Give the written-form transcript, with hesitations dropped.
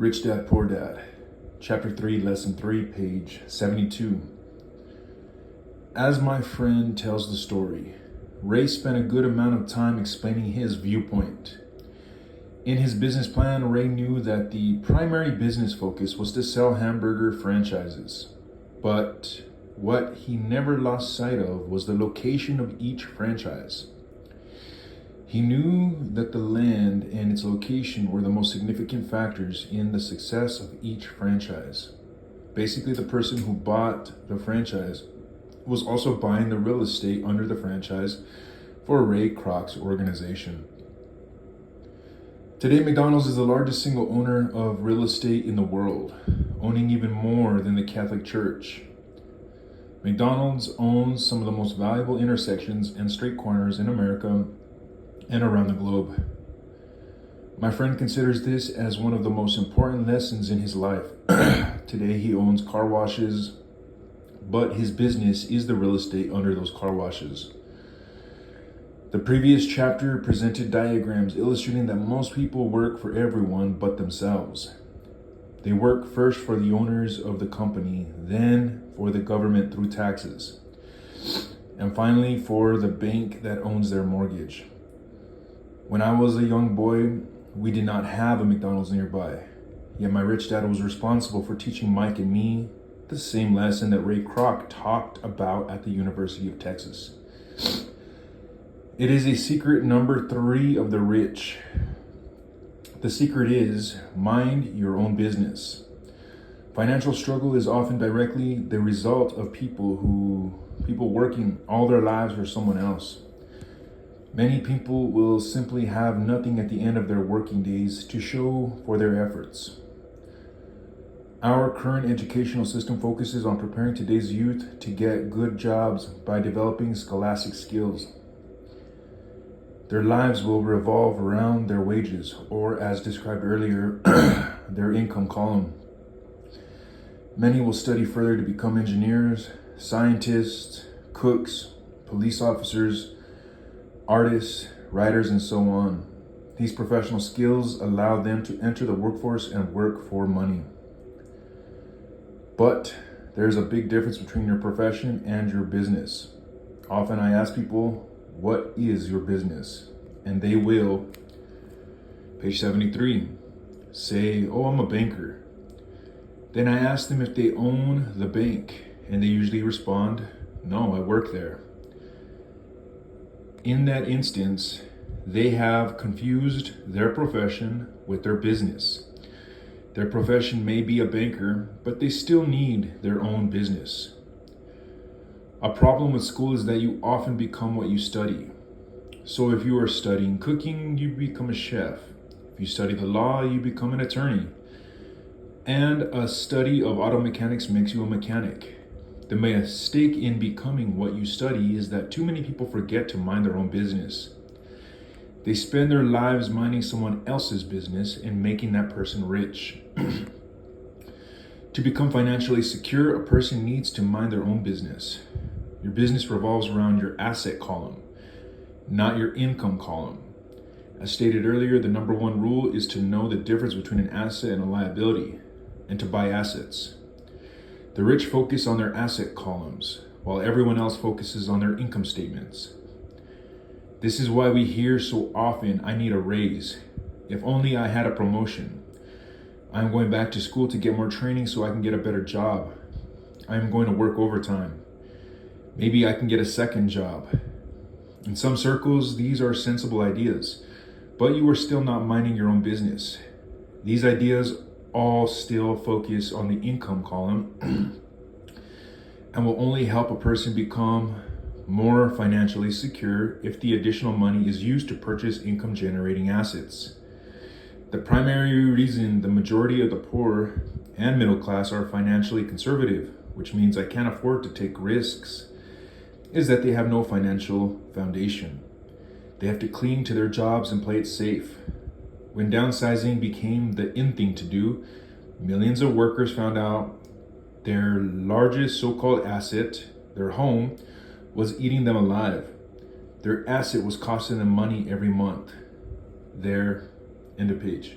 Rich Dad, Poor Dad, Chapter 3, Lesson 3, page 72. As my friend tells the story, Ray spent a good amount of time explaining his viewpoint. In his business plan, Ray knew that the primary business focus was to sell hamburger franchises. But what he never lost sight of was the location of each franchise. He knew that the land and its location were the most significant factors in the success of each franchise. Basically, the person who bought the franchise was also buying the real estate under the franchise for Ray Kroc's organization. Today, McDonald's is the largest single owner of real estate in the world, owning even more than the Catholic Church. McDonald's owns some of the most valuable intersections and street corners in America and around the globe. My friend considers this as one of the most important lessons in his life. Today he owns car washes, but his business is the real estate under those car washes. The previous chapter presented diagrams illustrating that most people work for everyone but themselves. They work first for the owners of the company, then for the government through taxes, and finally for the bank that owns their mortgage. When I was a young boy, we did not have a McDonald's nearby. Yet my rich dad was responsible for teaching Mike and me the same lesson that Ray Kroc talked about at the University of Texas. It is a secret number 3 of the rich. The secret is mind your own business. Financial struggle is often directly the result of people working all their lives for someone else. Many people will simply have nothing at the end of their working days to show for their efforts. Our current educational system focuses on preparing today's youth to get good jobs by developing scholastic skills. Their lives will revolve around their wages, or as described earlier, their income column. Many will study further to become engineers, scientists, cooks, police officers, artists, writers, and so on. These professional skills allow them to enter the workforce and work for money. But there's a big difference between your profession and your business. Often I ask people, what is your business? And they will, page 73, say, oh, I'm a banker. Then I ask them if they own the bank, and they usually respond, no, I work there. In that instance, they have confused their profession with their business. Their profession may be a banker, but they still need their own business. A problem with school is that you often become what you study. So if you are studying cooking, you become a chef. If you study the law, you become an attorney. And a study of auto mechanics makes you a mechanic. The mistake in becoming what you study is that too many people forget to mind their own business. They spend their lives minding someone else's business and making that person rich. To become financially secure, a person needs to mind their own business. Your business revolves around your asset column, not your income column. As stated earlier, the number 1 rule is to know the difference between an asset and a liability, and to buy assets. The rich focus on their asset columns, while everyone else focuses on their income statements. This is why we hear so often, I need a raise. If only I had a promotion. I'm going back to school to get more training so I can get a better job. I'm going to work overtime. Maybe I can get a second job. In some circles, these are sensible ideas, but you are still not minding your own business. These ideas all still focus on the income column and will only help a person become more financially secure if the additional money is used to purchase income generating assets. The primary reason the majority of the poor and middle class are financially conservative, which means I can't afford to take risks, is that they have no financial foundation. They have to cling to their jobs and play it safe. When downsizing became the in thing to do, millions of workers found out their largest so-called asset, their home, was eating them alive. Their asset was costing them money every month. There, end of page.